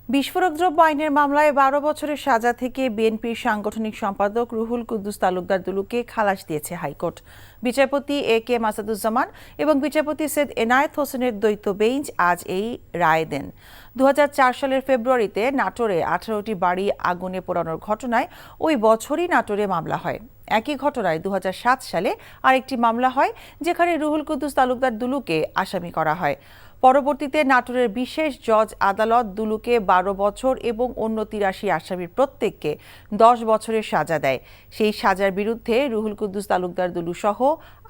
বিস্ফোরক দ্রব্য আইনের মামলায় ১২ বছরের সাজা থেকে বিএনপির সাংগঠনিক সম্পাদক রুহুল কুদ্দুস তালুকদার দুলুকে খালাস দিয়েছে হাইকোর্ট। বিচারপতি এ কে মাসাদুজ্জামান এবং বিচারপতি সৈয়দ এনায়েত হোসেনের দ্বৈত বেঞ্চ আজ এই রায় দেন। ২০০৪ সালের ফেব্রুয়ারিতে নাটোরে ১৮টি বাড়ি আগুনে পোড়ানোর ঘটনায় ওই বছরই নাটোরে মামলা হয়। একই ঘটনায় ২০০৭ সালে আরেকটি মামলা হয়, যেখানে রুহুল কুদ্দুস তালুকদার দুলুকে আসামি করা হয়। পরবর্তীতে নাটোরের বিশেষ জজ আদালত দুলুকে ১২ বছর এবং অন্য ৮৩ আসামির প্রত্যেককে ১০ বছরের সাজা দেয়। সেই সাজার বিরুদ্ধে রুহুল কুদ্দুস তালুকদার দুলু সহ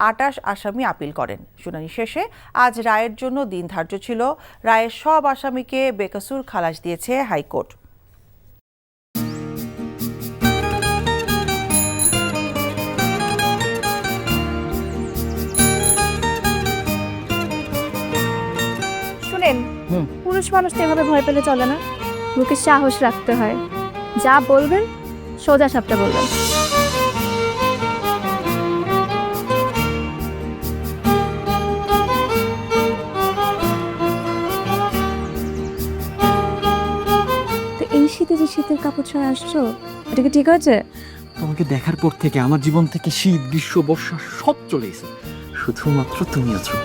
২৮ আসামি আপিল করেন। শুনানি শেষে আজ রায়ের জন্য দিন ধার্য ছিল। রায়ের সব আসামিকে বেকসুর খালাস দিয়েছে হাইকোর্ট। পুরুষ মানুষ তো এভাবে ভয় পেলে চলে না, বুকে সাহস রাখতে হয়। যা বলবেন সোজা সাপটা বলবেন। তো এই শীতে যে শীতের কাপড় ছাড়া আসছো, এটা কি ঠিক আছে? তোমাকে দেখার পর থেকে আমার জীবন থেকে শীত, গ্রীষ্ম, বর্ষা সব চলে গেছে, শুধুমাত্র তুমি আছো।